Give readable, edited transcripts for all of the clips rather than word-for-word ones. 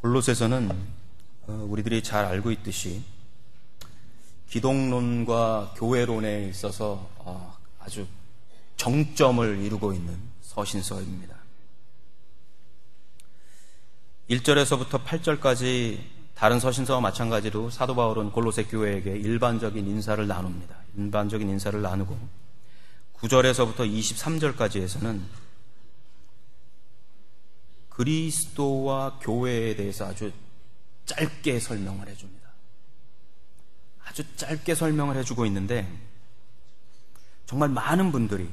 골로새서는 우리들이 잘 알고 있듯이 기독론과 교회론에 있어서 아주 정점을 이루고 있는 서신서입니다. 1절에서부터 8절까지 다른 서신서와 마찬가지로 사도 바울은 골로새 교회에게 일반적인 인사를 나눕니다. 일반적인 인사를 나누고 9절에서부터 23절까지에서는 그리스도와 교회에 대해서 아주 짧게 설명을 해줍니다. 아주 짧게 설명을 해주고 있는데 정말 많은 분들이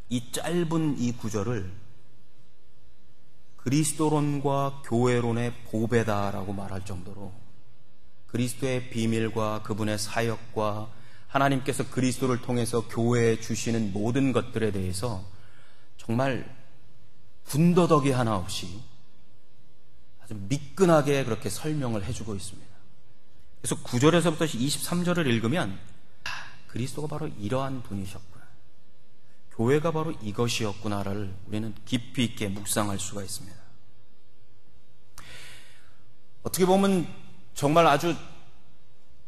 이 짧은 이 구절을 그리스도론과 교회론의 보배다라고 말할 정도로 그리스도의 비밀과 그분의 사역과 하나님께서 그리스도를 통해서 교회에 주시는 모든 것들에 대해서 정말 군더더기 하나 없이 아주 미끈하게 그렇게 설명을 해주고 있습니다. 그래서 9절에서부터 23절을 읽으면 그리스도가 바로 이러한 분이셨구나, 교회가 바로 이것이었구나를 우리는 깊이 있게 묵상할 수가 있습니다. 어떻게 보면 정말 아주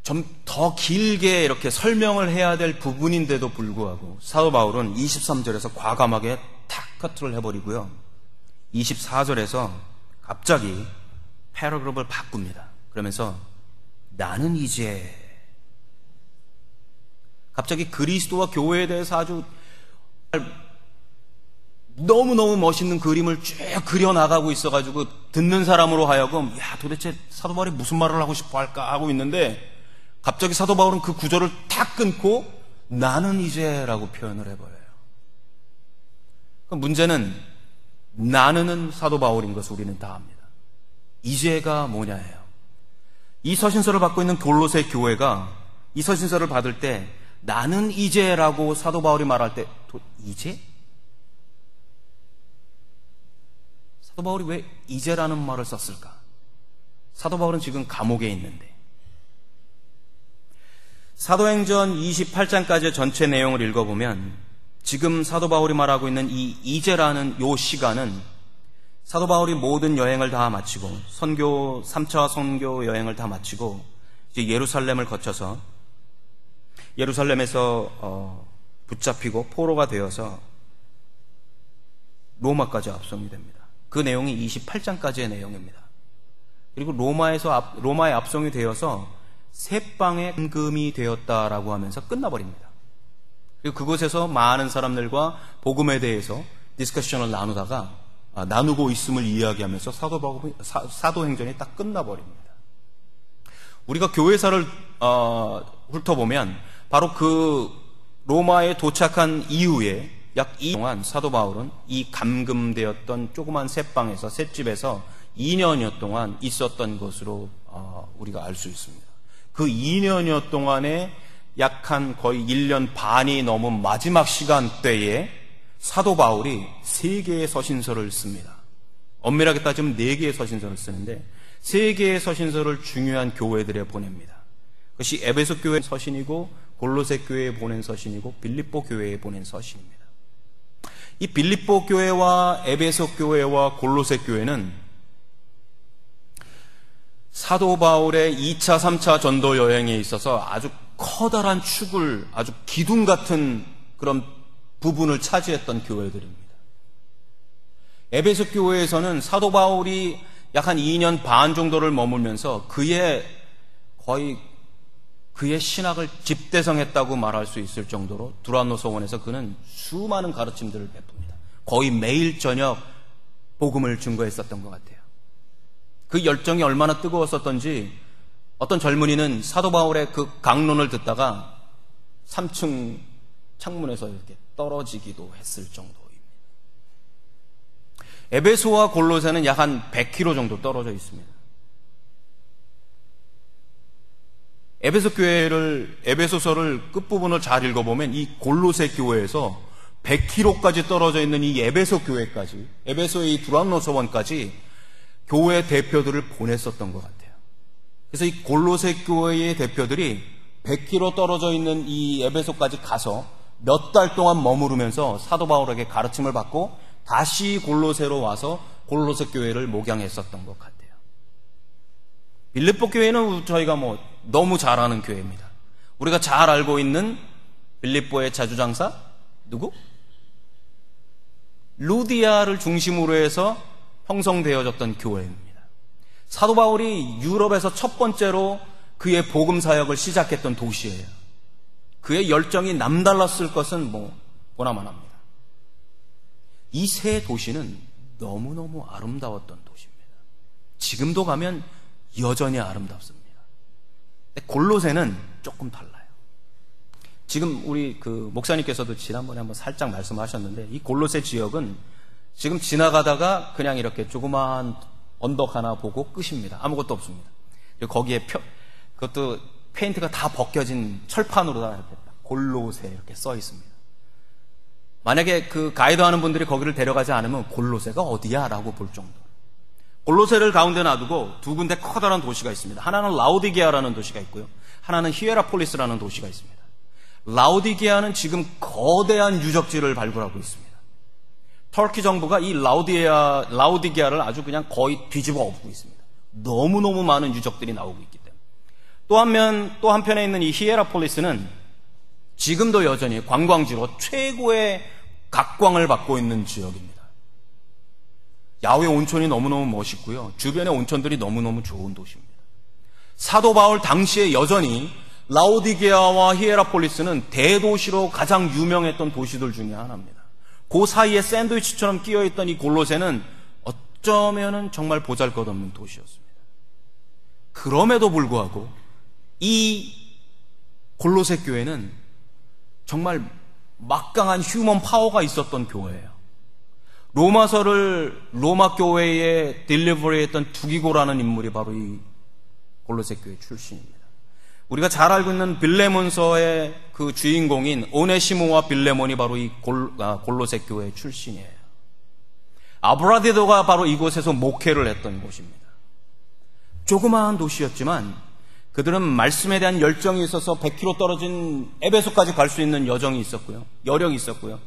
좀 더 길게 이렇게 설명을 해야 될 부분인데도 불구하고 사도 바울은 23절에서 과감하게 탁 커트를 해버리고요, 24절에서 갑자기 패러그래프를 바꿉니다. 그러면서 나는 이제 갑자기 그리스도와 교회에 대해서 아주 너무너무 멋있는 그림을 쭉 그려나가고 있어가지고 듣는 사람으로 하여금 도대체 사도 바울이 무슨 말을 하고 싶어 할까 하고 있는데 갑자기 사도 바울은 그 구절을 탁 끊고 나는 이제 라고 표현을 해버려요. 문제는 나는은 사도 바울인 것을 우리는 다 압니다. 이제가 뭐냐예요. 이 서신서를 받고 있는 골로새 교회가 이 서신서를 받을 때 나는 이제라고 사도 바울이 말할 때 이제? 사도 바울이 왜 이제라는 말을 썼을까? 사도 바울은 지금 감옥에 있는데 사도행전 28장까지의 전체 내용을 읽어보면 지금 사도 바울이 말하고 있는 이 이제라는 요 시간은 사도 바울이 모든 여행을 다 마치고 3차 선교 여행을 다 마치고 이제 예루살렘을 거쳐서 예루살렘에서 붙잡히고 포로가 되어서 로마까지 압송이 됩니다. 그 내용이 28장까지의 내용입니다. 그리고 로마에 압송이 되어서 셋방의 감금이 되었다라고 하면서 끝나버립니다. 그리고 그곳에서 많은 사람들과 복음에 대해서 디스커션을 나누고 있음을 이야기하면서 사도행전이 딱 끝나버립니다. 우리가 교회사를 훑어보면 바로 그 로마에 도착한 이후에 약 2년 동안 사도 바울은 이 감금되었던 조그만 셋방에서 셋집에서 2년여 동안 있었던 것으로 우리가 알 수 있습니다. 그 2년여 동안에 약 한 거의 1년 반이 넘은 마지막 시간대에 사도 바울이 3개의 서신서를 씁니다. 엄밀하게 따지면 4개의 서신서를 쓰는데 3개의 서신서를 중요한 교회들에 보냅니다. 그것이 에베소 교회 서신이고 골로새 교회에 보낸 서신이고 빌립보 교회에 보낸 서신입니다. 이 빌립보 교회와 에베소 교회와 골로새 교회는 사도 바울의 2차, 3차 전도 여행에 있어서 아주 커다란 축을, 아주 기둥 같은 그런 부분을 차지했던 교회들입니다. 에베소 교회에서는 사도 바울이 약 한 2년 반 정도를 머물면서 그의 신학을 집대성했다고 말할 수 있을 정도로 두란노 서원에서 그는 수많은 가르침들을 베풉니다. 거의 매일 저녁 복음을 증거했었던 것 같아요. 그 열정이 얼마나 뜨거웠었던지 어떤 젊은이는 사도 바울의 그 강론을 듣다가 3층 창문에서 이렇게 떨어지기도 했을 정도입니다. 에베소와 골로새는 약 한 100km 정도 떨어져 있습니다. 에베소서를 끝부분을 잘 읽어보면 이 골로새 교회에서 100km까지 떨어져 있는 이 에베소 교회까지, 에베소의 이 두란노 서원까지 교회 대표들을 보냈었던 것 같아요. 그래서 이 골로새 교회의 대표들이 100km 떨어져 있는 이 에베소까지 가서 몇 달 동안 머무르면서 사도 바울에게 가르침을 받고 다시 골로새로 와서 골로새 교회를 목양했었던 것 같아요. 빌립보 교회는 저희가 너무 잘 아는 교회입니다. 우리가 잘 알고 있는 빌립보의 자주장사 누구? 루디아를 중심으로 해서 형성되어졌던 교회입니다. 사도 바울이 유럽에서 첫 번째로 그의 복음 사역을 시작했던 도시예요. 그의 열정이 남달랐을 것은 보나마나합니다. 이 세 도시는 너무너무 아름다웠던 도시입니다. 지금도 가면 여전히 아름답습니다. 근데 골로새는 조금 달라요. 지금 우리 목사님께서도 지난번에 한번 살짝 말씀하셨는데, 이 골로새 지역은 지금 지나가다가 그냥 이렇게 조그마한 언덕 하나 보고 끝입니다. 아무것도 없습니다. 거기에 그것도 페인트가 다 벗겨진 철판으로 다 이렇게 골로새 이렇게 써 있습니다. 만약에 그 가이드 하는 분들이 거기를 데려가지 않으면 골로새가 어디야? 라고 볼 정도로. 골로새를 가운데 놔두고 두 군데 커다란 도시가 있습니다. 하나는 라오디게아라는 도시가 있고요. 하나는 히에라폴리스라는 도시가 있습니다. 라오디게아는 지금 거대한 유적지를 발굴하고 있습니다. 터키 정부가 이 라오디게아를 아주 그냥 거의 뒤집어 엎고 있습니다. 너무너무 많은 유적들이 나오고 있기 때문에. 또 한편에 있는 이 히에라폴리스는 지금도 여전히 관광지로 최고의 각광을 받고 있는 지역입니다. 야외 온천이 너무너무 멋있고요. 주변의 온천들이 너무너무 좋은 도시입니다. 사도 바울 당시에 여전히 라오디게아와 히에라폴리스는 대도시로 가장 유명했던 도시들 중에 하나입니다. 그 사이에 샌드위치처럼 끼어있던 이 골로새는 어쩌면은 정말 보잘것없는 도시였습니다. 그럼에도 불구하고 이 골로새 교회는 정말 막강한 휴먼 파워가 있었던 교회예요. 로마서를 로마 교회에 딜리버리했던 두기고라는 인물이 바로 이 골로새 교회 출신입니다. 우리가 잘 알고 있는 빌레몬서의 그 주인공인 오네시모와 빌레몬이 바로 이 골로새 교회 출신이에요. 아브라디도가 바로 이곳에서 목회를 했던 곳입니다. 조그마한 도시였지만 그들은 말씀에 대한 열정이 있어서 100km 떨어진 에베소까지 갈 수 있는 여력이 있었고요.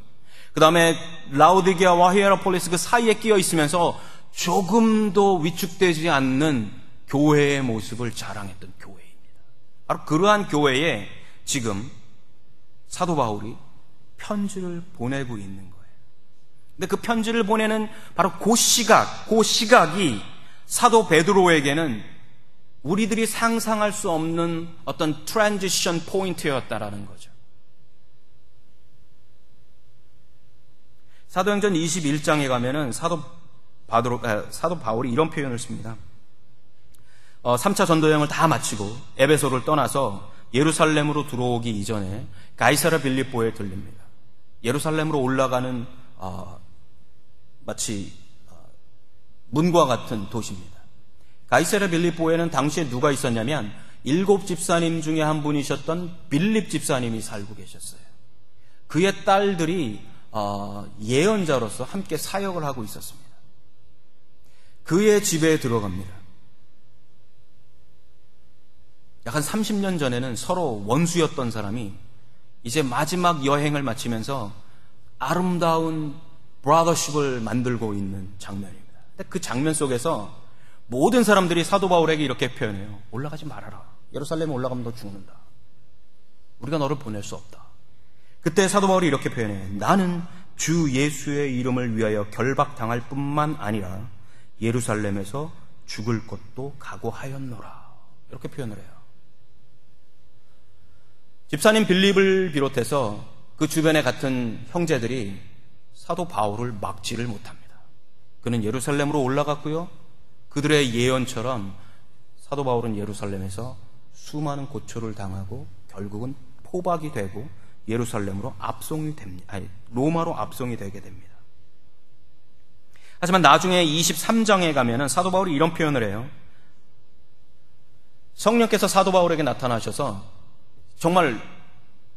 그 다음에 라오디게아와 히에라폴리스 그 사이에 끼어 있으면서 조금도 위축되지 않는 교회의 모습을 자랑했던 교회입니다. 바로 그러한 교회에 지금 사도 바울이 편지를 보내고 있는 거예요. 근데 그 편지를 보내는 바로 그 시각이 사도 베드로에게는 우리들이 상상할 수 없는 어떤 트랜지션 포인트였다라는 거죠. 사도행전 21장에 가면은 사도 바울이 이런 표현을 씁니다. 3차 전도여행을 다 마치고 에베소를 떠나서 예루살렘으로 들어오기 이전에 가이사랴 빌립보에 들립니다. 예루살렘으로 올라가는 마치 문과 같은 도시입니다. 가이사랴 빌립보에는 당시에 누가 있었냐면 7 집사님 중에 한 분이셨던 빌립 집사님이 살고 계셨어요. 그의 딸들이 예언자로서 함께 사역을 하고 있었습니다. 그의 집에 들어갑니다. 약 한 30년 전에는 서로 원수였던 사람이 이제 마지막 여행을 마치면서 아름다운 브라더십을 만들고 있는 장면입니다. 근데 그 장면 속에서 모든 사람들이 사도 바울에게 이렇게 표현해요. 올라가지 말아라. 예루살렘에 올라가면 너 죽는다. 우리가 너를 보낼 수 없다. 그때 사도 바울이 이렇게 표현해요. 나는 주 예수의 이름을 위하여 결박당할 뿐만 아니라 예루살렘에서 죽을 것도 각오하였노라. 이렇게 표현을 해요. 집사님 빌립을 비롯해서 그 주변에 같은 형제들이 사도 바울을 막지를 못합니다. 그는 예루살렘으로 올라갔고요. 그들의 예언처럼 사도 바울은 예루살렘에서 수많은 고초를 당하고 결국은 포박이 되고 예루살렘으로 로마로 압송이 되게 됩니다. 하지만 나중에 23장에 가면은 사도 바울이 이런 표현을 해요. 성령께서 사도 바울에게 나타나셔서 정말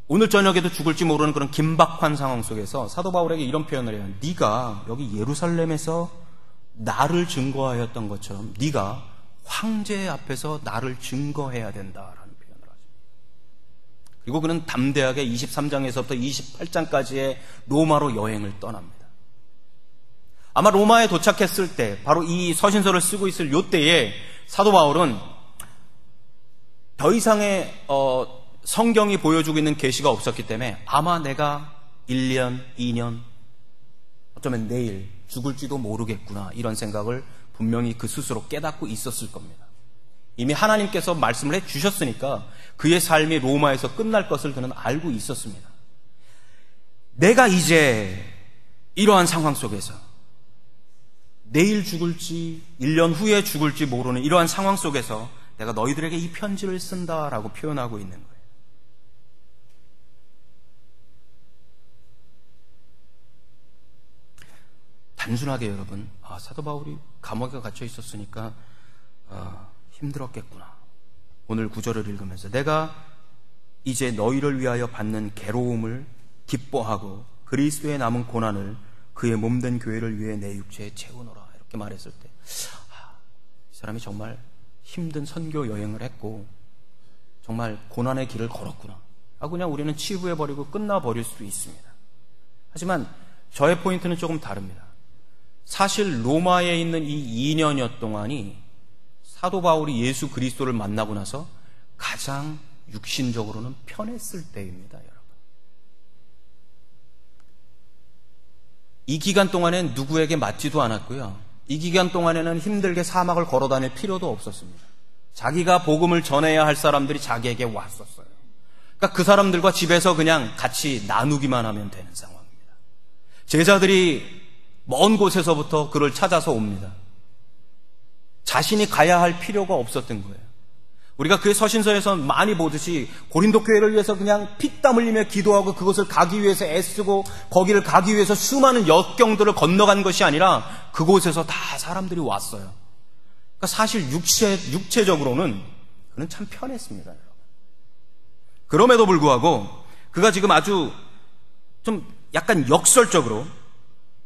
오늘 저녁에도 죽을지 모르는 그런 긴박한 상황 속에서 사도 바울에게 이런 표현을 해요. 네가 여기 예루살렘에서 나를 증거하였던 것처럼 네가 황제 앞에서 나를 증거해야 된다라는 표현을 하죠. 그리고 그는 담대하게 23장에서부터 28장까지의 로마로 여행을 떠납니다. 아마 로마에 도착했을 때 바로 이 서신서를 쓰고 있을 이때에 사도 바울은 더 이상의 성경이 보여주고 있는 계시가 없었기 때문에 아마 내가 1년, 2년, 어쩌면 내일 죽을지도 모르겠구나, 이런 생각을 분명히 그 스스로 깨닫고 있었을 겁니다. 이미 하나님께서 말씀을 해주셨으니까 그의 삶이 로마에서 끝날 것을 그는 알고 있었습니다. 내가 이제 이러한 상황 속에서 내일 죽을지 1년 후에 죽을지 모르는 이러한 상황 속에서 내가 너희들에게 이 편지를 쓴다라고 표현하고 있는 거예요. 단순하게 여러분, 사도 바울이 감옥에 갇혀 있었으니까 힘들었겠구나. 오늘 구절을 읽으면서 내가 이제 너희를 위하여 받는 괴로움을 기뻐하고 그리스도의 남은 고난을 그의 몸된 교회를 위해 내 육체에 채우노라, 이렇게 말했을 때 이 사람이 정말 힘든 선교 여행을 했고 정말 고난의 길을 걸었구나 하고 그냥 우리는 치부해버리고 끝나버릴 수도 있습니다. 하지만 저의 포인트는 조금 다릅니다. 사실 로마에 있는 이 2년여 동안이 사도 바울이 예수 그리스도를 만나고 나서 가장 육신적으로는 편했을 때입니다, 여러분. 이 기간 동안엔 누구에게 맞지도 않았고요. 이 기간 동안에는 힘들게 사막을 걸어 다닐 필요도 없었습니다. 자기가 복음을 전해야 할 사람들이 자기에게 왔었어요. 그러니까 그 사람들과 집에서 그냥 같이 나누기만 하면 되는 상황입니다. 제자들이 먼 곳에서부터 그를 찾아서 옵니다. 자신이 가야 할 필요가 없었던 거예요. 우리가 그의 서신서에서 많이 보듯이 고린도 교회를 위해서 그냥 피땀 흘리며 기도하고 그것을 가기 위해서 애쓰고 거기를 가기 위해서 수많은 역경들을 건너간 것이 아니라 그곳에서 다 사람들이 왔어요. 그러니까 사실 육체적으로는 그는 참 편했습니다, 여러분. 그럼에도 불구하고 그가 지금 아주 좀 약간 역설적으로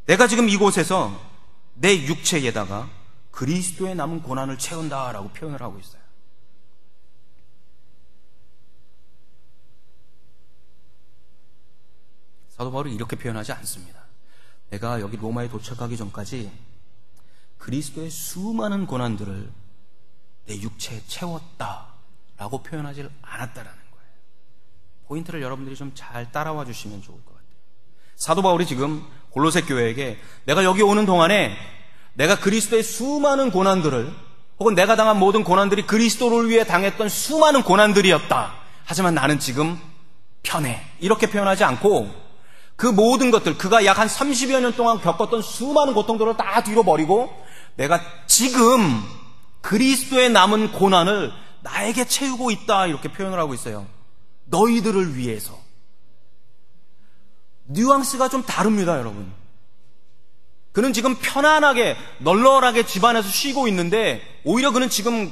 내가 지금 이곳에서 내 육체에다가 그리스도의 남은 고난을 채운다라고 표현을 하고 있어요. 사도 바울이 이렇게 표현하지 않습니다. 내가 여기 로마에 도착하기 전까지 그리스도의 수많은 고난들을 내 육체에 채웠다라고 표현하지 않았다라는 거예요. 포인트를 여러분들이 좀 잘 따라와 주시면 좋을 것 같아요. 사도 바울이 지금 골로새 교회에게 내가 여기 오는 동안에 내가 그리스도의 수많은 고난들을, 혹은 내가 당한 모든 고난들이 그리스도를 위해 당했던 수많은 고난들이었다. 하지만 나는 지금 편해, 이렇게 표현하지 않고 그 모든 것들, 그가 약 한 30여 년 동안 겪었던 수많은 고통들을 다 뒤로 버리고 내가 지금 그리스도의 남은 고난을 나에게 채우고 있다, 이렇게 표현을 하고 있어요. 너희들을 위해서. 뉘앙스가 좀 다릅니다, 여러분. 그는 지금 편안하게 널널하게 집안에서 쉬고 있는데 오히려 그는 지금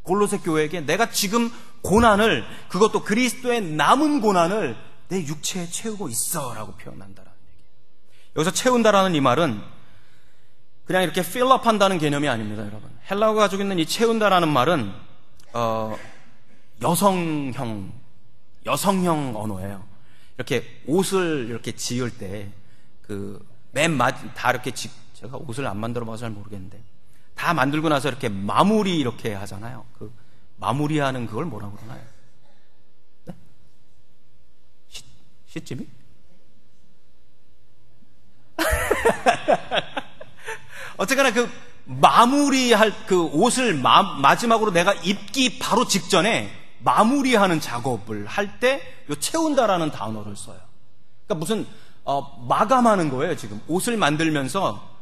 골로새 교회에게 내가 지금 고난을, 그것도 그리스도의 남은 고난을 내 육체에 채우고 있어 라고 표현한다라는 얘기예요. 여기서 채운다라는 이 말은 그냥 이렇게 필업 한다는 개념이 아닙니다, 여러분. 헬라어가 가지고 있는 이 채운다라는 말은 여성형 언어예요. 이렇게 옷을 이렇게 지을 때 다 이렇게 제가 옷을 안 만들어 봐서 잘 모르겠는데 다 만들고 나서 이렇게 마무리 이렇게 하잖아요. 그 마무리하는 그걸 뭐라고 그러나요? 네? 시집이? 어쨌거나 그 마무리할 그 옷을 마지막으로 내가 입기 바로 직전에 마무리하는 작업을 할 때 요 채운다라는 단어를 써요. 그러니까 무슨 마감하는 거예요. 지금 옷을 만들면서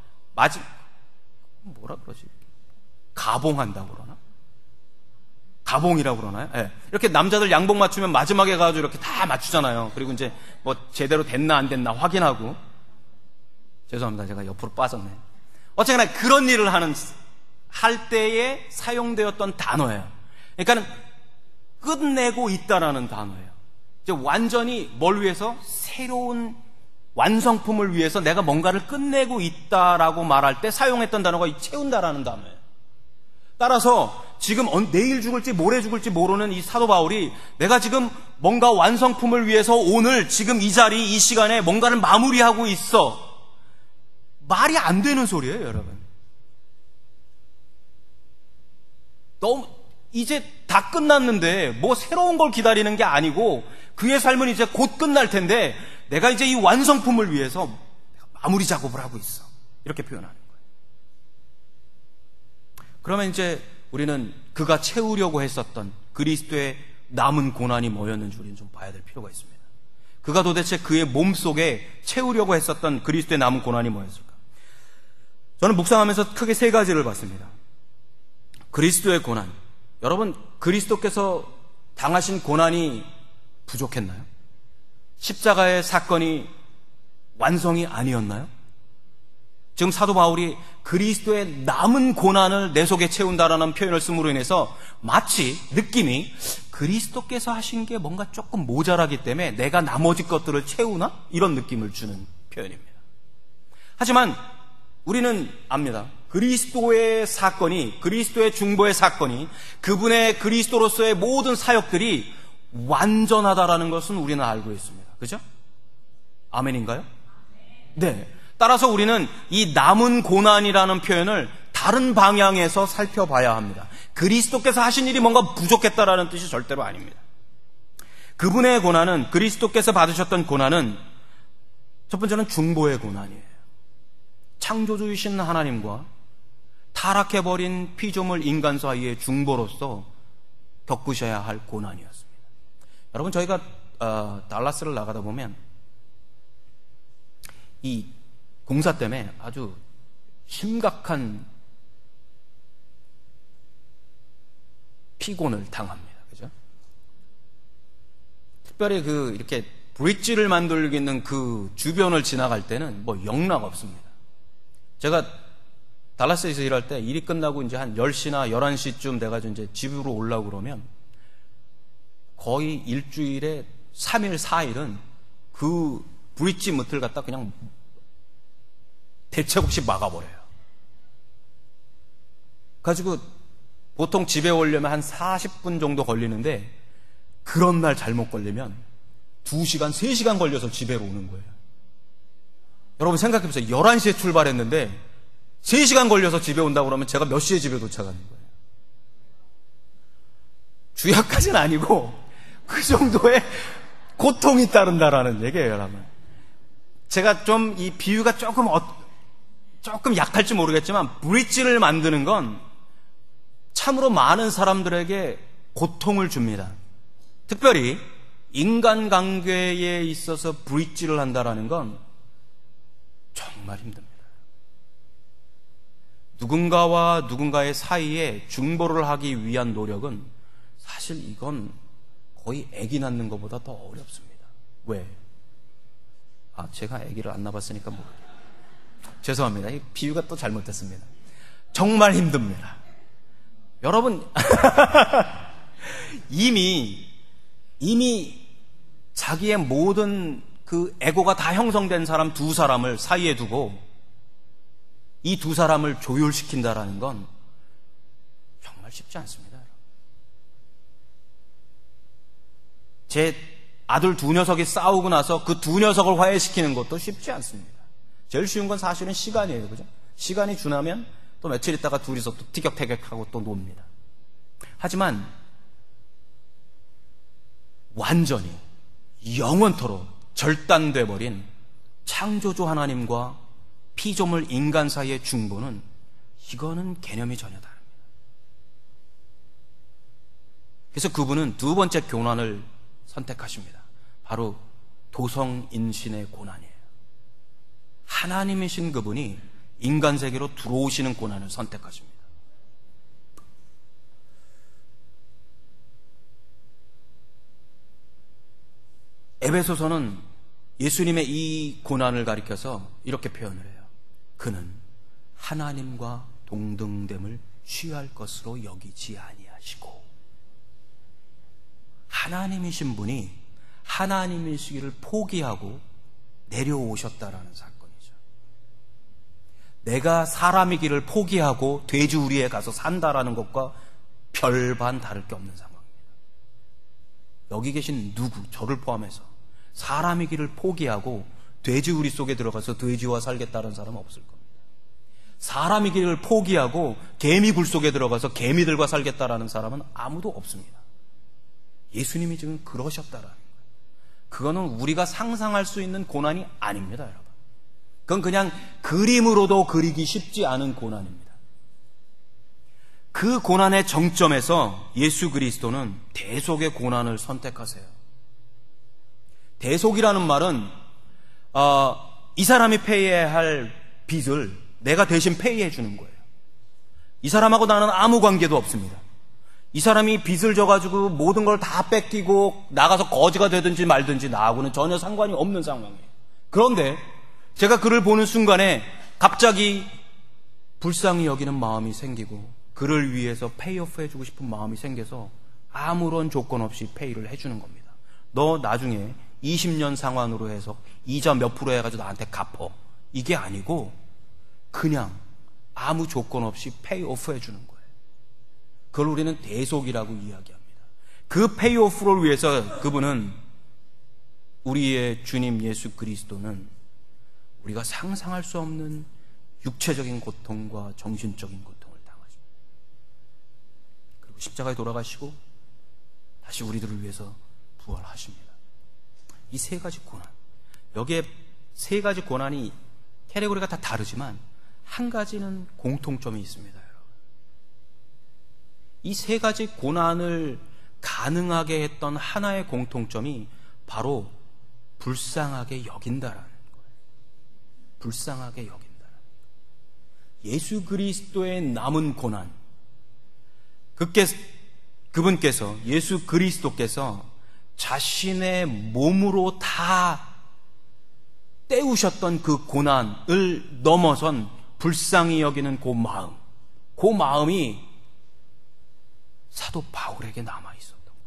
뭐라 그러지? 가봉한다고 그러나? 가봉이라고 그러나요? 네. 이렇게 남자들 양복 맞추면 마지막에 가지고 이렇게 다 맞추잖아요. 그리고 이제 뭐 제대로 됐나 안 됐나 확인하고. 죄송합니다. 제가 옆으로 빠졌네. 어쨌거나 그런 일을 할 때에 사용되었던 단어예요. 그러니까 끝내고 있다라는 단어예요. 이제 완전히 뭘 위해서? 새로운 완성품을 위해서 내가 뭔가를 끝내고 있다라고 말할 때 사용했던 단어가 이 채운다라는 단어예요. 따라서 지금 내일 죽을지 모레 죽을지 모르는 이 사도 바울이 내가 지금 뭔가 완성품을 위해서 오늘 지금 이 자리 이 시간에 뭔가를 마무리하고 있어. 말이 안 되는 소리예요, 여러분. 너무 이제 다 끝났는데 뭐 새로운 걸 기다리는 게 아니고 그의 삶은 이제 곧 끝날 텐데 내가 이제 이 완성품을 위해서 마무리 작업을 하고 있어. 이렇게 표현하는 거예요. 그러면 이제 우리는 그가 채우려고 했었던 그리스도의 남은 고난이 뭐였는지 우리는 좀 봐야 될 필요가 있습니다. 그가 도대체 그의 몸속에 채우려고 했었던 그리스도의 남은 고난이 뭐였을까? 저는 묵상하면서 크게 세 가지를 봤습니다. 그리스도의 고난. 여러분, 그리스도께서 당하신 고난이 부족했나요? 십자가의 사건이 완성이 아니었나요? 지금 사도 바울이 그리스도의 남은 고난을 내 속에 채운다라는 표현을 씀으로 인해서 마치 느낌이 그리스도께서 하신 게 뭔가 조금 모자라기 때문에 내가 나머지 것들을 채우나? 이런 느낌을 주는 표현입니다. 하지만 우리는 압니다. 그리스도의 사건이, 그리스도의 중보의 사건이, 그분의 그리스도로서의 모든 사역들이 완전하다라는 것은 우리는 알고 있습니다. 그죠? 아멘인가요? 네. 따라서 우리는 이 남은 고난이라는 표현을 다른 방향에서 살펴봐야 합니다. 그리스도께서 하신 일이 뭔가 부족했다라는 뜻이 절대로 아닙니다. 그분의 고난은, 그리스도께서 받으셨던 고난은 첫 번째는 중보의 고난이에요. 창조주이신 하나님과 타락해버린 피조물 인간 사이의 중보로서 겪으셔야 할 고난이었습니다. 여러분, 저희가 달라스를 나가다 보면 이 공사 때문에 아주 심각한 피곤을 당합니다. 그죠? 특별히 이렇게 브릿지를 만들기는 그 주변을 지나갈 때는 뭐 영락 없습니다. 제가 달라스에서 일할 때 일이 끝나고 이제 한 10시나 11시쯤 돼가지고 이제 집으로 오려고 그러면 거의 일주일에 3일, 4일은 그 브릿지 밑을 갖다 그냥 대책 없이 막아버려요. 가지고 보통 집에 오려면 한 40분 정도 걸리는데 그런 날 잘못 걸리면 2시간, 3시간 걸려서 집에로 오는 거예요. 여러분 생각해보세요. 11시에 출발했는데 3시간 걸려서 집에 온다고 그러면 제가 몇 시에 집에 도착하는 거예요? 주약까지는 아니고 그 정도의 고통이 따른다라는 얘기예요, 여러분. 제가 좀 이 비유가 조금 약할지 모르겠지만 브릿지를 만드는 건 참으로 많은 사람들에게 고통을 줍니다. 특별히 인간관계에 있어서 브릿지를 한다라는 건 정말 힘듭니다. 누군가와 누군가의 사이에 중보를 하기 위한 노력은 사실 이건 거의 아기 낳는 것보다 더 어렵습니다. 왜? 제가 아기를 안 낳았으니까 죄송합니다. 이 비유가 또 잘못됐습니다. 정말 힘듭니다. 여러분 이미 자기의 모든 그 에고가 다 형성된 사람 두 사람을 사이에 두고 이 두 사람을 조율시킨다라는 건 정말 쉽지 않습니다. 제 아들 두 녀석이 싸우고 나서 그 두 녀석을 화해시키는 것도 쉽지 않습니다. 제일 쉬운 건 사실은 시간이에요. 그죠? 시간이 지나면 또 며칠 있다가 둘이서 또 티격태격하고 또 놉니다. 하지만 완전히 영원토록 절단돼 버린 창조주 하나님과 피조물 인간 사이의 중보는 이거는 개념이 전혀 다릅니다. 그래서 그분은 두 번째 고난을 선택하십니다. 바로 도성인신의 고난이에요. 하나님이신 그분이 인간 세계로 들어오시는 고난을 선택하십니다. 에베소서는 예수님의 이 고난을 가리켜서 이렇게 표현을 해요. 그는 하나님과 동등됨을 취할 것으로 여기지 아니하시고, 하나님이신 분이 하나님이시기를 포기하고 내려오셨다라는 사건이죠. 내가 사람이기를 포기하고 돼지우리에 가서 산다라는 것과 별반 다를 게 없는 상황입니다. 여기 계신 누구, 저를 포함해서 사람이기를 포기하고 돼지우리 속에 들어가서 돼지와 살겠다는 사람은 없을 겁니다. 사람이기를 포기하고 개미 굴 속에 들어가서 개미들과 살겠다라는 사람은 아무도 없습니다. 예수님이 지금 그러셨다라는 거예요. 그거는 우리가 상상할 수 있는 고난이 아닙니다, 여러분. 그건 그냥 그림으로도 그리기 쉽지 않은 고난입니다. 그 고난의 정점에서 예수 그리스도는 대속의 고난을 선택하세요. 대속이라는 말은 이 사람이 페이해야 할 빚을 내가 대신 페이해 주는 거예요. 이 사람하고 나는 아무 관계도 없습니다. 이 사람이 빚을 져가지고 모든 걸 다 뺏기고 나가서 거지가 되든지 말든지 나하고는 전혀 상관이 없는 상황이에요. 그런데 제가 그를 보는 순간에 갑자기 불쌍히 여기는 마음이 생기고 그를 위해서 페이오프 해주고 싶은 마음이 생겨서 아무런 조건 없이 페이를 해주는 겁니다. 너 나중에 20년 상환으로 해서 이자 몇 프로 해가지고 나한테 갚어. 이게 아니고 그냥 아무 조건 없이 페이오프 해주는 거예요. 그걸 우리는 대속이라고 이야기합니다. 그 페이오프를 위해서 그분은 우리의 주님 예수 그리스도는 우리가 상상할 수 없는 육체적인 고통과 정신적인 고통을 당하십니다. 그리고 십자가에 돌아가시고 다시 우리들을 위해서 부활하십니다. 이 세 가지 고난, 여기에 세 가지 고난이 캐테고리가 다 다르지만 한 가지는 공통점이 있습니다, 여러분. 이 세 가지 고난을 가능하게 했던 하나의 공통점이 바로 불쌍하게 여긴다라는 거예요. 불쌍하게 여긴다라는 거예요. 예수 그리스도의 남은 고난, 그분께서 예수 그리스도께서 자신의 몸으로 다 때우셨던 그 고난을 넘어선 불쌍히 여기는 그 마음이 사도 바울에게 남아있었던 거예요.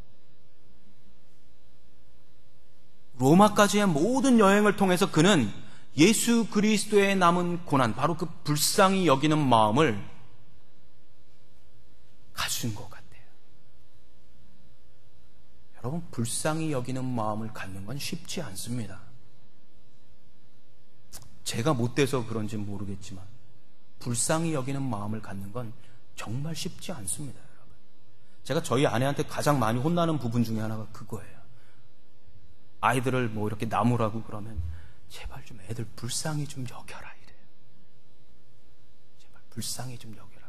로마까지의 모든 여행을 통해서 그는 예수 그리스도의 남은 고난, 바로 그 불쌍히 여기는 마음을 가진 것 같아요. 여러분, 불쌍히 여기는 마음을 갖는 건 쉽지 않습니다. 제가 못돼서 그런지 모르겠지만 불쌍히 여기는 마음을 갖는 건 정말 쉽지 않습니다, 여러분. 제가 저희 아내한테 가장 많이 혼나는 부분 중에 하나가 그거예요. 아이들을 뭐 이렇게 나무라고 그러면 제발 좀 애들 불쌍히 좀 여겨라 이래요. 제발 불쌍히 좀 여겨라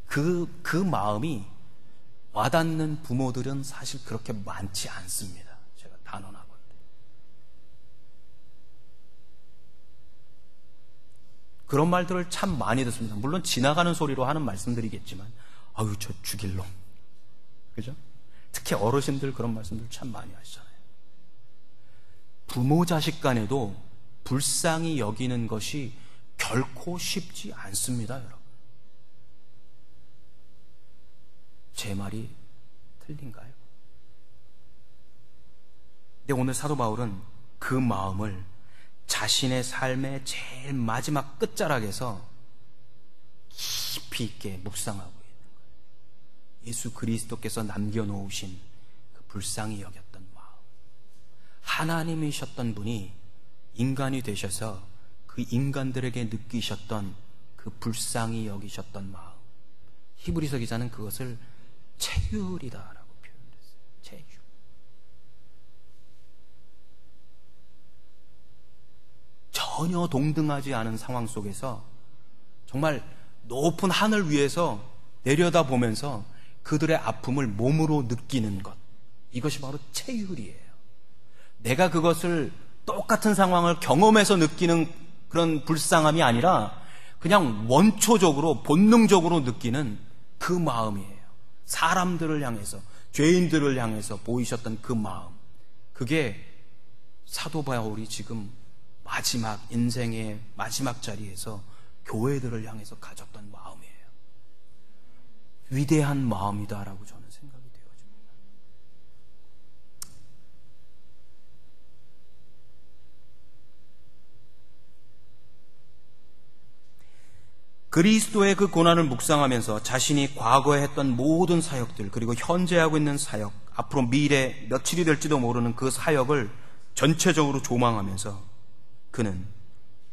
그래요. 그 마음이 와닿는 부모들은 사실 그렇게 많지 않습니다. 제가 단언하건대. 그런 말들을 참 많이 듣습니다. 물론 지나가는 소리로 하는 말씀들이겠지만, 아유 저 죽일 놈, 그죠? 특히 어르신들 그런 말씀들 참 많이 하시잖아요. 부모 자식 간에도 불쌍히 여기는 것이 결코 쉽지 않습니다, 여러분. 제 말이 틀린가요? 근데 오늘 사도 바울은 그 마음을 자신의 삶의 제일 마지막 끝자락에서 깊이 있게 묵상하고 있는 거예요. 예수 그리스도께서 남겨놓으신 그 불쌍히 여겼던 마음, 하나님이셨던 분이 인간이 되셔서 그 인간들에게 느끼셨던 그 불쌍히 여기셨던 마음, 히브리서 기자는 그것을 체휼이다라고 표현했어요. 체휼. 전혀 동등하지 않은 상황 속에서 정말 높은 하늘 위에서 내려다보면서 그들의 아픔을 몸으로 느끼는 것, 이것이 바로 체휼이에요. 내가 그것을 똑같은 상황을 경험해서 느끼는 그런 불쌍함이 아니라 그냥 원초적으로 본능적으로 느끼는 그 마음이에요. 사람들을 향해서, 죄인들을 향해서 보이셨던 그 마음, 그게 사도 바울이 지금 마지막 인생의 마지막 자리에서 교회들을 향해서 가졌던 마음이에요. 위대한 마음이다라고 저는 생각이 되어집니다. 그리스도의 그 고난을 묵상하면서 자신이 과거에 했던 모든 사역들, 그리고 현재 하고 있는 사역, 앞으로 미래 며칠이 될지도 모르는 그 사역을 전체적으로 조망하면서 그는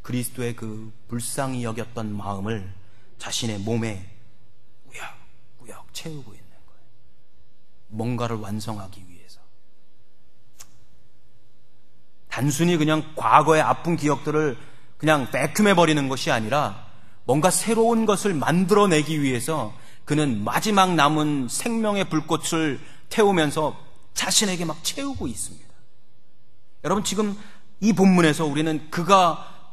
그리스도의 그 불쌍히 여겼던 마음을 자신의 몸에 꾸역꾸역 채우고 있는 거예요. 뭔가를 완성하기 위해서. 단순히 그냥 과거의 아픈 기억들을 그냥 베큐해버리는 것이 아니라 뭔가 새로운 것을 만들어내기 위해서 그는 마지막 남은 생명의 불꽃을 태우면서 자신에게 막 채우고 있습니다. 여러분, 지금 이 본문에서 우리는 그가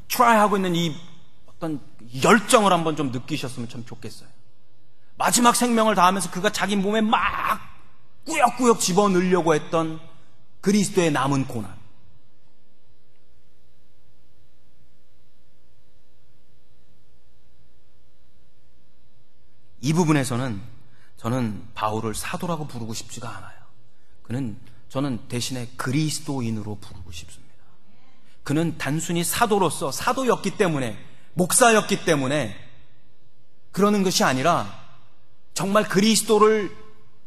트라이하고 있는 이 어떤 열정을 한번 좀 느끼셨으면 참 좋겠어요. 마지막 생명을 다하면서 그가 자기 몸에 막 꾸역꾸역 집어넣으려고 했던 그리스도의 남은 고난. 이 부분에서는 저는 바울을 사도라고 부르고 싶지가 않아요. 저는 대신에 그리스도인으로 부르고 싶습니다. 그는 단순히 사도로서 사도였기 때문에, 목사였기 때문에 그러는 것이 아니라 정말 그리스도를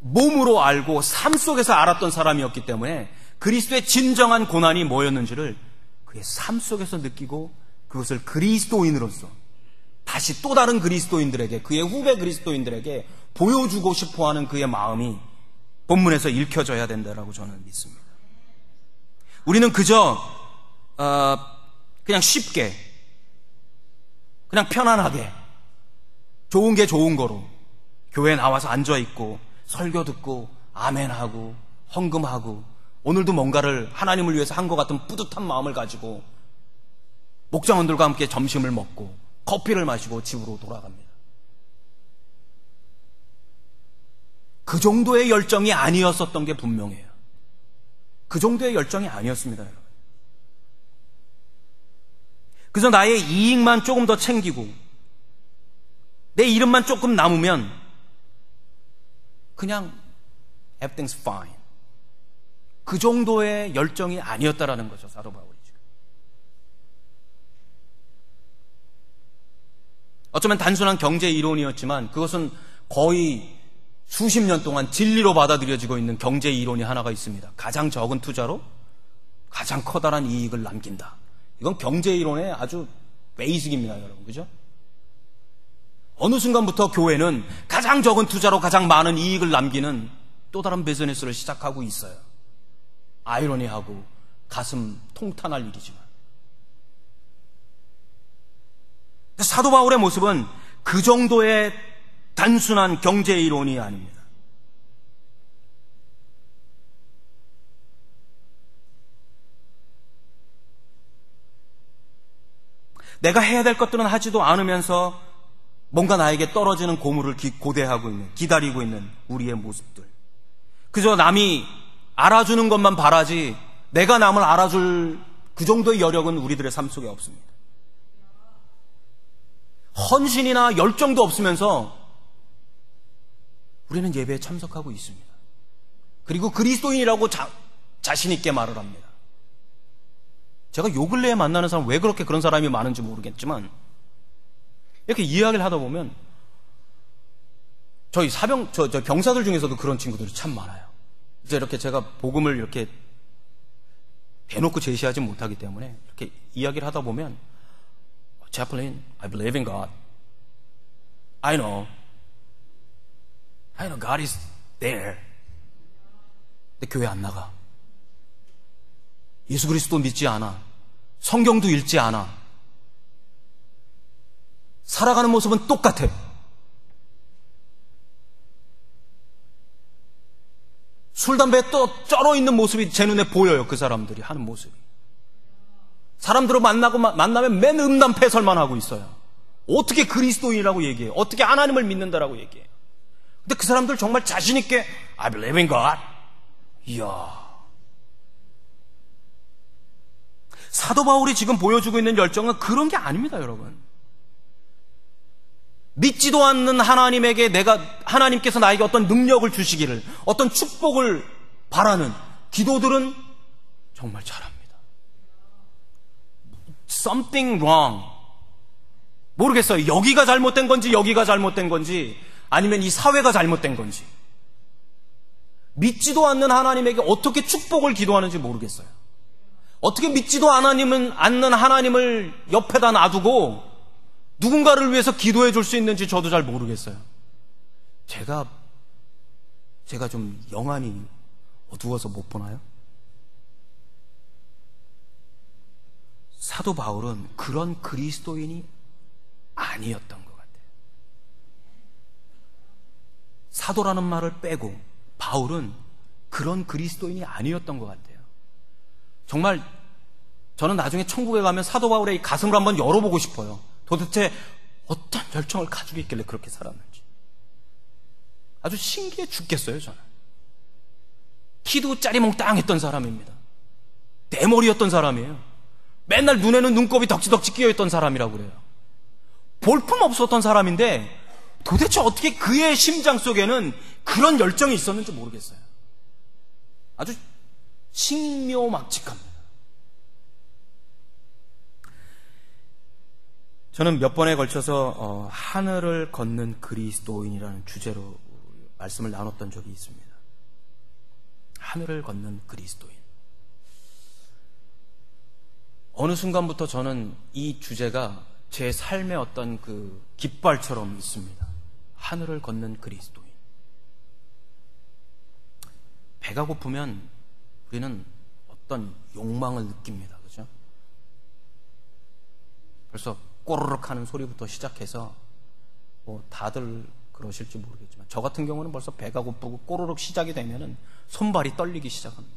몸으로 알고 삶 속에서 알았던 사람이었기 때문에 그리스도의 진정한 고난이 뭐였는지를 그의 삶 속에서 느끼고 그것을 그리스도인으로서 다시 또 다른 그리스도인들에게, 그의 후배 그리스도인들에게 보여주고 싶어하는 그의 마음이 본문에서 읽혀져야 된다라고 저는 믿습니다. 우리는 그저 그냥 쉽게, 그냥 편안하게 좋은 게 좋은 거로 교회에 나와서 앉아있고 설교 듣고 아멘하고 헌금하고 오늘도 뭔가를 하나님을 위해서 한 것 같은 뿌듯한 마음을 가지고 목장원들과 함께 점심을 먹고 커피를 마시고 집으로 돌아갑니다. 그 정도의 열정이 아니었었던 게 분명해요. 그 정도의 열정이 아니었습니다, 여러분. 그래서 나의 이익만 조금 더 챙기고 내 이름만 조금 남으면 그냥 everything's fine. 그 정도의 열정이 아니었다라는 거죠, 사도 바울이 지금. 어쩌면 단순한 경제 이론이었지만 그것은 거의 수십 년 동안 진리로 받아들여지고 있는 경제 이론이 하나가 있습니다. 가장 적은 투자로 가장 커다란 이익을 남긴다. 이건 경제 이론의 아주 베이직입니다, 여러분. 그죠? 어느 순간부터 교회는 가장 적은 투자로 가장 많은 이익을 남기는 또 다른 비즈니스를 시작하고 있어요. 아이러니하고 가슴 통탄할 일이지만. 사도 바울의 모습은 그 정도의 단순한 경제 이론이 아닙니다. 내가 해야 될 것들은 하지도 않으면서 뭔가 나에게 떨어지는 고물을 고대하고 있는, 기다리고 있는 우리의 모습들. 그저 남이 알아주는 것만 바라지 내가 남을 알아줄 그 정도의 여력은 우리들의 삶 속에 없습니다. 헌신이나 열정도 없으면서 우리는 예배에 참석하고 있습니다. 그리고 그리스도인이라고 자신 있게 말을 합니다. 제가 요 근래에 만나는 사람 왜 그렇게 그런 사람이 많은지 모르겠지만 이렇게 이야기를 하다 보면 저희 병사들 중에서도 그런 친구들이 참 많아요. 이제 이렇게 제가 복음을 이렇게 대놓고 제시하지 못하기 때문에 이렇게 이야기를 하다 보면 Chaplain, I believe in God. I know God is there. 근데 교회 안 나가. 예수 그리스도 믿지 않아. 성경도 읽지 않아. 살아가는 모습은 똑같아. 술, 담배에 또 쩔어 있는 모습이 제 눈에 보여요. 그 사람들이 하는 모습이. 사람들을 만나면 맨 음란패설만 하고 있어요. 어떻게 그리스도인이라고 얘기해요? 어떻게 하나님을 믿는다라고 얘기해요? 근데 그 사람들 정말 자신있게 I believe in God. 이야. 사도 바울이 지금 보여주고 있는 열정은 그런 게 아닙니다, 여러분. 믿지도 않는 하나님에게 하나님께서 나에게 어떤 능력을 주시기를, 어떤 축복을 바라는 기도들은 정말 잘합니다. Something wrong. 모르겠어요. 여기가 잘못된 건지, 여기가 잘못된 건지, 아니면 이 사회가 잘못된 건지. 믿지도 않는 하나님에게 어떻게 축복을 기도하는지 모르겠어요. 어떻게 믿지도 않는 하나님을 옆에다 놔두고 누군가를 위해서 기도해 줄 수 있는지 저도 잘 모르겠어요. 제가 좀 영안이 어두워서 못 보나요? 사도 바울은 그런 그리스도인이 아니었던 것 같아요. 사도라는 말을 빼고 바울은 그런 그리스도인이 아니었던 것 같아요. 정말 저는 나중에 천국에 가면 사도 바울의 이 가슴을 한번 열어보고 싶어요. 도대체 어떤 열정을 가지고 있길래 그렇게 살았는지. 아주 신기해 죽겠어요, 저는. 키도 짜리몽땅했던 사람입니다. 대머리였던 사람이에요. 맨날 눈에는 눈곱이 덕지덕지 끼어있던 사람이라고 그래요. 볼품 없었던 사람인데 도대체 어떻게 그의 심장 속에는 그런 열정이 있었는지 모르겠어요. 아주 신묘막측합니다. 저는 몇 번에 걸쳐서 하늘을 걷는 그리스도인이라는 주제로 말씀을 나눴던 적이 있습니다. 하늘을 걷는 그리스도인. 어느 순간부터 저는 이 주제가 제 삶의 어떤 그 깃발처럼 있습니다. 하늘을 걷는 그리스도인. 배가 고프면 우리는 어떤 욕망을 느낍니다. 그죠? 벌써 꼬르륵 하는 소리부터 시작해서 뭐 다들 그러실지 모르겠지만 저 같은 경우는 벌써 배가 고프고 꼬르륵 시작이 되면은 손발이 떨리기 시작합니다.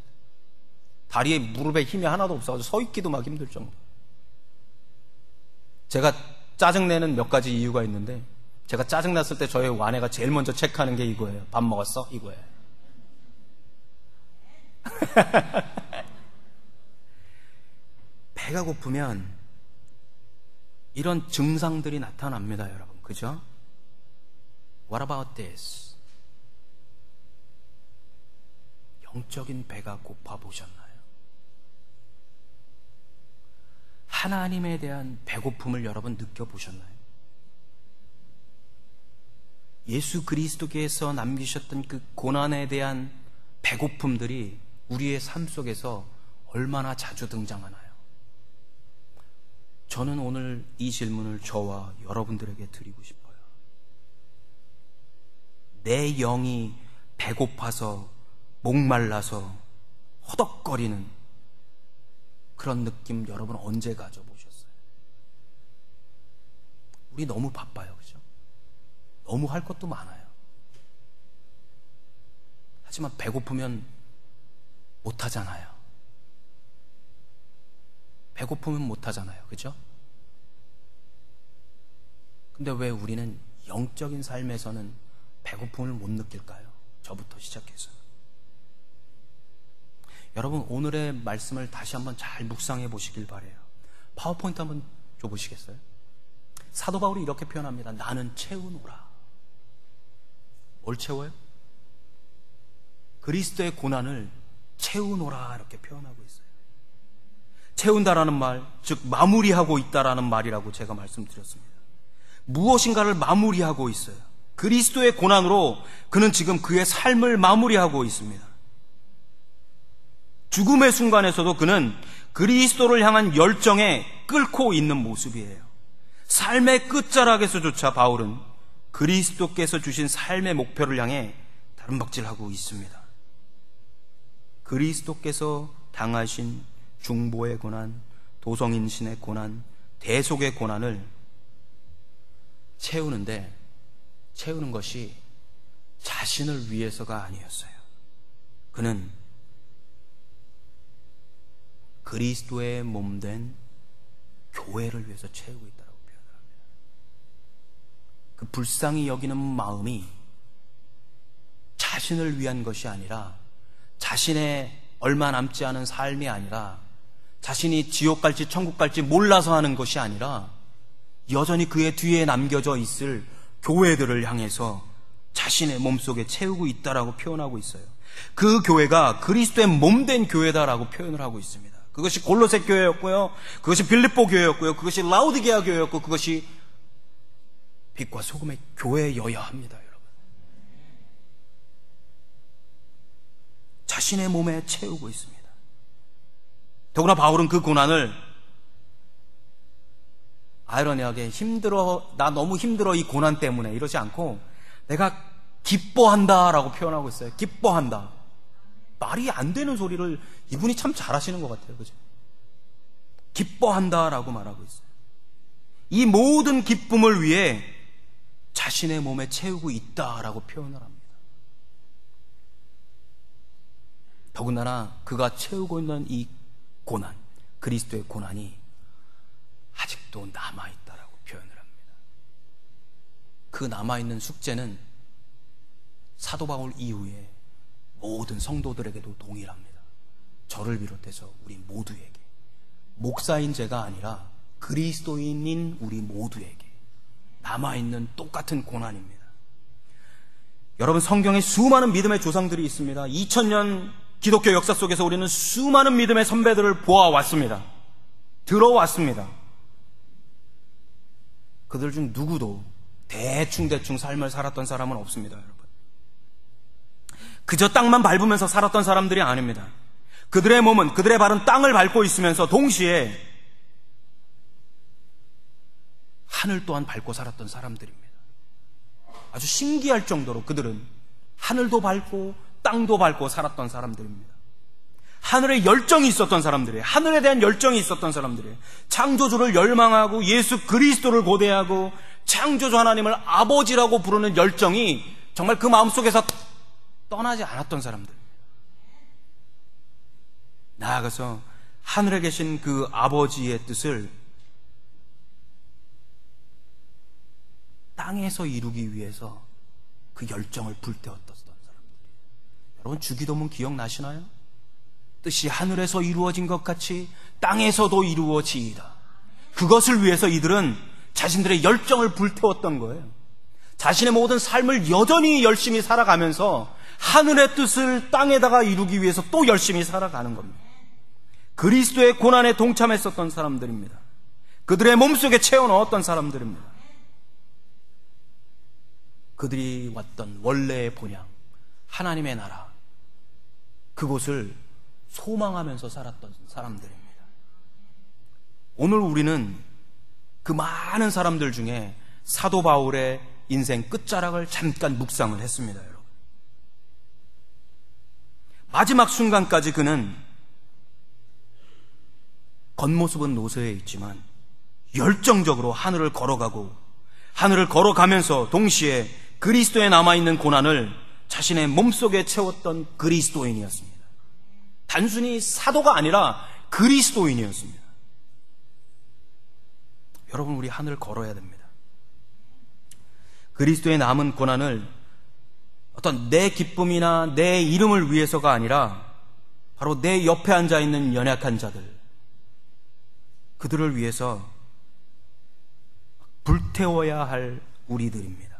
다리에 무릎에 힘이 하나도 없어가지고 서 있기도 막 힘들 정도. 제가 짜증내는 몇 가지 이유가 있는데 제가 짜증났을 때 저희 아내가 제일 먼저 체크하는 게 이거예요. 밥 먹었어? 이거예요. 배가 고프면 이런 증상들이 나타납니다, 여러분. 그죠? What about this? 영적인 배가 고파 보셨나요? 하나님에 대한 배고픔을 여러분 느껴보셨나요? 예수 그리스도께서 남기셨던 그 고난에 대한 배고픔들이 우리의 삶 속에서 얼마나 자주 등장하나요? 저는 오늘 이 질문을 저와 여러분들에게 드리고 싶어요. 내 영이 배고파서 목말라서 허덕거리는 그런 느낌 여러분 언제 가져보셨어요? 우리 너무 바빠요, 그죠? 너무 할 것도 많아요. 하지만 배고프면 못하잖아요. 배고프면 못하잖아요, 그죠? 근데 왜 우리는 영적인 삶에서는 배고픔을 못 느낄까요? 저부터 시작해서. 여러분 오늘의 말씀을 다시 한번 잘 묵상해 보시길 바라요. 파워포인트 한번 줘보시겠어요? 사도 바울이 이렇게 표현합니다. 나는 채우노라. 뭘 채워요? 그리스도의 고난을 채우노라 이렇게 표현하고 있어요. 채운다라는 말, 즉 마무리하고 있다라는 말이라고 제가 말씀드렸습니다. 무엇인가를 마무리하고 있어요. 그리스도의 고난으로 그는 지금 그의 삶을 마무리하고 있습니다. 죽음의 순간에서도 그는 그리스도를 향한 열정에 끓고 있는 모습이에요. 삶의 끝자락에서조차 바울은 그리스도께서 주신 삶의 목표를 향해 다름박질하고 있습니다. 그리스도께서 당하신 중보의 고난, 도성인신의 고난, 대속의 고난을 채우는 것이 자신을 위해서가 아니었어요. 그는 그리스도의 몸된 교회를 위해서 채우고 있다고 표현을 합니다. 그 불쌍히 여기는 마음이 자신을 위한 것이 아니라 자신의 얼마 남지 않은 삶이 아니라 자신이 지옥 갈지 천국 갈지 몰라서 하는 것이 아니라 여전히 그의 뒤에 남겨져 있을 교회들을 향해서 자신의 몸속에 채우고 있다라고 표현하고 있어요. 그 교회가 그리스도의 몸된 교회다라고 표현을 하고 있습니다. 그것이 골로새 교회였고요, 그것이 빌립보 교회였고요, 그것이 라우디게아 교회였고, 그것이 빛과 소금의 교회여야 합니다, 여러분. 자신의 몸에 채우고 있습니다. 더구나 바울은 그 고난을 아이러니하게 힘들어, 나 너무 힘들어 이 고난 때문에 이러지 않고 내가 기뻐한다라고 표현하고 있어요. 기뻐한다. 말이 안 되는 소리를 이분이 참 잘하시는 것 같아요. 그죠? 기뻐한다라고 말하고 있어요. 이 모든 기쁨을 위해 자신의 몸에 채우고 있다라고 표현을 합니다. 더군다나 그가 채우고 있는 이 고난, 그리스도의 고난이 아직도 남아있다라고 표현을 합니다. 그 남아있는 숙제는 사도 바울 이후에 모든 성도들에게도 동일합니다. 저를 비롯해서 우리 모두에게, 목사인 제가 아니라 그리스도인인 우리 모두에게 남아있는 똑같은 고난입니다. 여러분, 성경에 수많은 믿음의 조상들이 있습니다. 2000년 기독교 역사 속에서 우리는 수많은 믿음의 선배들을 보아왔습니다. 들어왔습니다. 그들 중 누구도 대충 삶을 살았던 사람은 없습니다, 여러분. 그저 땅만 밟으면서 살았던 사람들이 아닙니다. 그들의 몸은, 그들의 발은 땅을 밟고 있으면서 동시에 하늘 또한 밟고 살았던 사람들입니다. 아주 신기할 정도로 그들은 하늘도 밟고 땅도 밟고 살았던 사람들입니다. 하늘에 열정이 있었던 사람들이에요. 하늘에 대한 열정이 있었던 사람들이에요. 창조주를 열망하고 예수 그리스도를 고대하고 창조주 하나님을 아버지라고 부르는 열정이 정말 그 마음속에서 떠나지 않았던 사람들. 나아가서 하늘에 계신 그 아버지의 뜻을 땅에서 이루기 위해서 그 열정을 불태웠던 사람들이에요. 여러분, 주기도문 기억나시나요? 뜻이 하늘에서 이루어진 것 같이 땅에서도 이루어지이다. 그것을 위해서 이들은 자신들의 열정을 불태웠던 거예요. 자신의 모든 삶을 여전히 열심히 살아가면서 하늘의 뜻을 땅에다가 이루기 위해서 또 열심히 살아가는 겁니다. 그리스도의 고난에 동참했었던 사람들입니다. 그들의 몸속에 채워넣었던 사람들입니다. 그들이 왔던 원래의 본향, 하나님의 나라, 그곳을 소망하면서 살았던 사람들입니다. 오늘 우리는 그 많은 사람들 중에 사도 바울의 인생 끝자락을 잠깐 묵상을 했습니다, 여러분. 마지막 순간까지 그는 겉모습은 노쇠해 있지만 열정적으로 하늘을 걸어가고, 하늘을 걸어가면서 동시에 그리스도에 남아있는 고난을 자신의 몸속에 채웠던 그리스도인이었습니다. 단순히 사도가 아니라 그리스도인이었습니다. 여러분, 우리 하늘을 걸어야 됩니다. 그리스도의 남은 고난을 어떤 내 기쁨이나 내 이름을 위해서가 아니라 바로 내 옆에 앉아있는 연약한 자들, 그들을 위해서 불태워야 할 우리들입니다.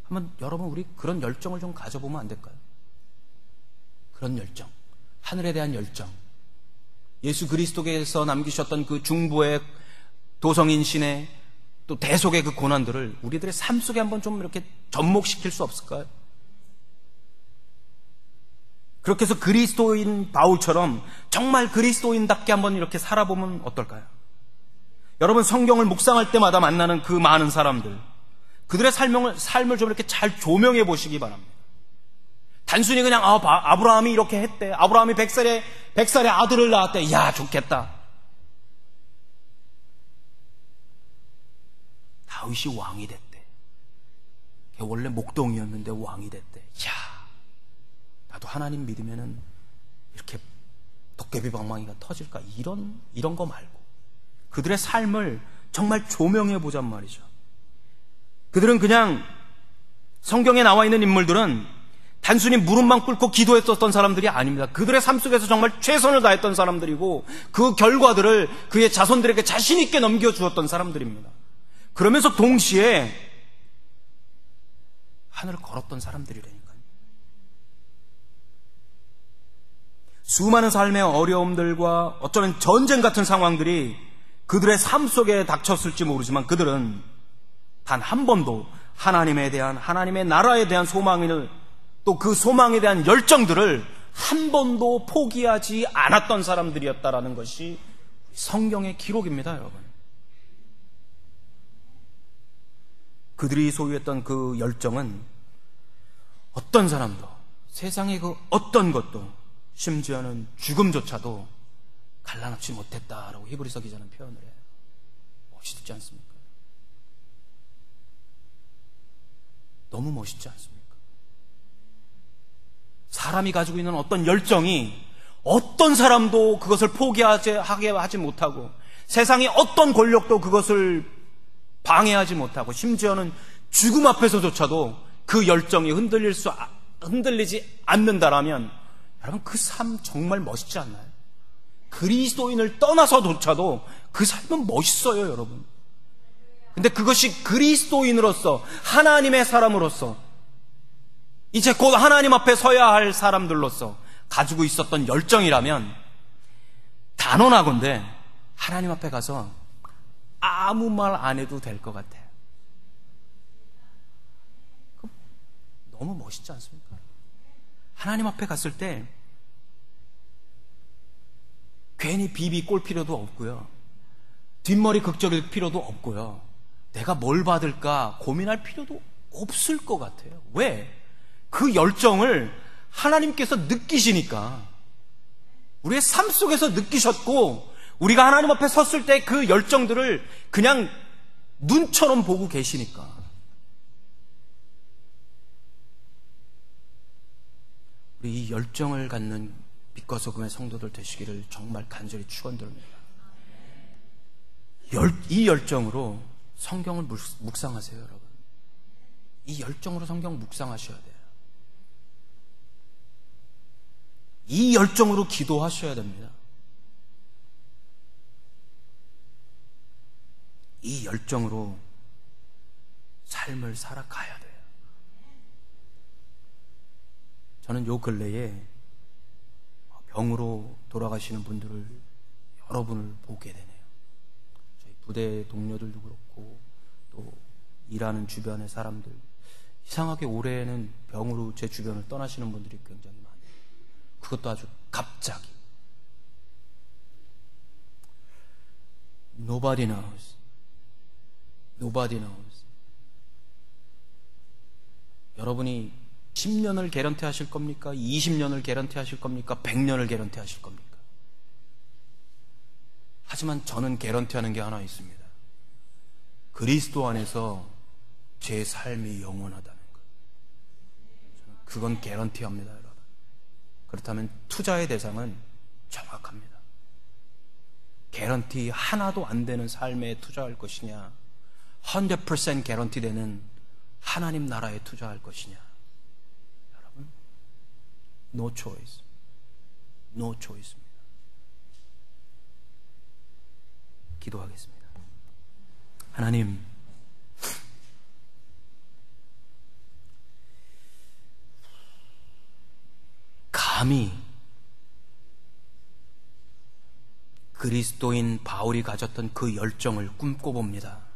한번 여러분, 우리 그런 열정을 좀 가져보면 안 될까요? 그런 열정, 하늘에 대한 열정, 예수 그리스도께서 남기셨던 그 중보의 도성인 신의 또 대속의 그 고난들을 우리들의 삶 속에 한번 좀 이렇게 접목시킬 수 없을까요? 그렇게 해서 그리스도인 바울처럼 정말 그리스도인답게 한번 이렇게 살아보면 어떨까요? 여러분, 성경을 묵상할 때마다 만나는 그 많은 사람들, 그들의 삶을 좀 이렇게 잘 조명해 보시기 바랍니다. 단순히 그냥 아브라함이 이렇게 했대, 아브라함이 100살에 아들을 낳았대, 야 좋겠다. 다윗이 왕이 됐대. 걔 원래 목동이었는데 왕이 됐대. 야, 나도 하나님 믿으면은 이렇게 도깨비 방망이가 터질까? 이런 거 말고 그들의 삶을 정말 조명해 보잔 말이죠. 그들은 그냥 성경에 나와 있는 인물들은 단순히 무릎만 꿇고 기도했었던 사람들이 아닙니다. 그들의 삶 속에서 정말 최선을 다했던 사람들이고 그 결과들을 그의 자손들에게 자신 있게 넘겨주었던 사람들입니다. 그러면서 동시에 하늘을 걸었던 사람들이라니까요. 수많은 삶의 어려움들과 어쩌면 전쟁 같은 상황들이 그들의 삶 속에 닥쳤을지 모르지만 그들은 단 한 번도 하나님에 대한, 하나님의 나라에 대한 소망을, 또 그 소망에 대한 열정들을 한 번도 포기하지 않았던 사람들이었다라는 것이 성경의 기록입니다, 여러분. 그들이 소유했던 그 열정은 어떤 사람도, 세상의 그 어떤 것도, 심지어는 죽음조차도 갈라놓지 못했다라고 히브리서 기자는 표현을 해요. 멋있지 않습니까? 너무 멋있지 않습니까? 사람이 가지고 있는 어떤 열정이 어떤 사람도 그것을 포기하게 하지 못하고, 세상의 어떤 권력도 그것을 방해하지 못하고, 심지어는 죽음 앞에서조차도 그 열정이 흔들리지 않는다라면, 여러분, 그 삶 정말 멋있지 않나요? 그리스도인을 떠나서조차도 그 삶은 멋있어요, 여러분. 근데 그것이 그리스도인으로서, 하나님의 사람으로서, 이제 곧 하나님 앞에 서야 할 사람들로서 가지고 있었던 열정이라면, 단언하건대 하나님 앞에 가서 아무 말 안 해도 될 것 같아요. 너무 멋있지 않습니까? 하나님 앞에 갔을 때 괜히 비비 꼴 필요도 없고요, 뒷머리 극적일 필요도 없고요, 내가 뭘 받을까 고민할 필요도 없을 것 같아요. 왜? 그 열정을 하나님께서 느끼시니까, 우리의 삶 속에서 느끼셨고, 우리가 하나님 앞에 섰을 때 그 열정들을 그냥 눈처럼 보고 계시니까. 우리 이 열정을 갖는 빛과 소금의 성도들 되시기를 정말 간절히 축원드립니다. 이 열정으로 성경을 묵상하세요, 여러분. 이 열정으로 성경 묵상하셔야 돼요. 이 열정으로 기도하셔야 됩니다. 이 열정으로 삶을 살아가야 돼요. 저는 요 근래에 병으로 돌아가시는 분들을, 여러분을 보게 되네요. 저희 부대 동료들도 그렇고, 또 일하는 주변의 사람들, 이상하게 올해는 병으로 제 주변을 떠나시는 분들이 굉장히 많아요. 그것도 아주 갑자기. Nobody knows. Nobody knows. 여러분이 10년을 개런티 하실 겁니까? 20년을 개런티 하실 겁니까? 100년을 개런티 하실 겁니까? 하지만 저는 개런티 하는 게 하나 있습니다. 그리스도 안에서 제 삶이 영원하다는 것. 저는 그건 개런티 합니다, 여러분. 그렇다면 투자의 대상은 정확합니다. 개런티 하나도 안 되는 삶에 투자할 것이냐, 100% 개런티 되는 하나님 나라에 투자할 것이냐. 여러분, no choice. No choice입니다. 기도하겠습니다. 하나님, 감히 그리스도인 바울이 가졌던 그 열정을 꿈꿔봅니다.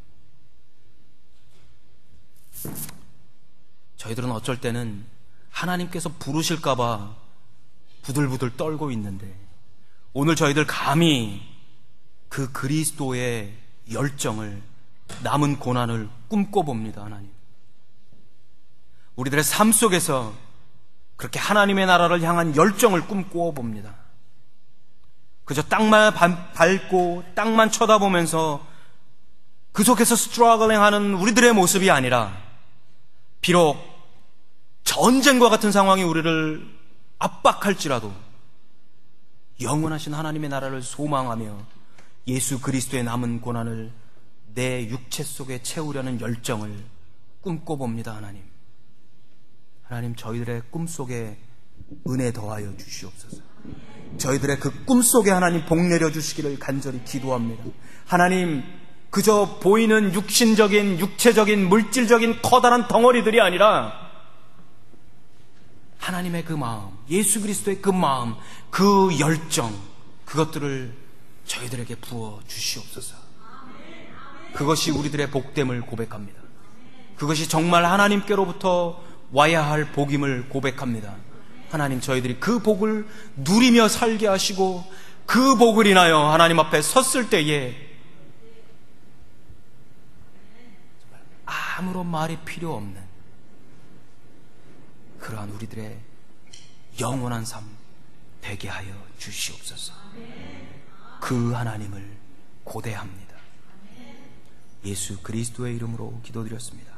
저희들은 어쩔 때는 하나님께서 부르실까봐 부들부들 떨고 있는데, 오늘 저희들 감히 그 그리스도의 열정을, 남은 고난을 꿈꿔봅니다. 하나님, 우리들의 삶 속에서 그렇게 하나님의 나라를 향한 열정을 꿈꿔봅니다. 그저 땅만 밟고 땅만 쳐다보면서 그 속에서 스트러글링하는 우리들의 모습이 아니라, 비록 전쟁과 같은 상황이 우리를 압박할지라도 영원하신 하나님의 나라를 소망하며 예수 그리스도의 남은 고난을 내 육체 속에 채우려는 열정을 꿈꿔봅니다. 하나님, 하나님, 저희들의 꿈속에 은혜 더하여 주시옵소서. 저희들의 그 꿈속에 하나님 복 내려주시기를 간절히 기도합니다. 하나님, 그저 보이는 육신적인, 육체적인, 물질적인 커다란 덩어리들이 아니라 하나님의 그 마음, 예수 그리스도의 그 마음, 그 열정, 그것들을 저희들에게 부어 주시옵소서. 그것이 우리들의 복됨을 고백합니다. 그것이 정말 하나님께로부터 와야 할 복임을 고백합니다. 하나님, 저희들이 그 복을 누리며 살게 하시고, 그 복을 인하여 하나님 앞에 섰을 때에 참으로 말이 필요 없는 그러한 우리들의 영원한 삶 되게 하여 주시옵소서. 그 하나님을 고대합니다. 예수 그리스도의 이름으로 기도드렸습니다.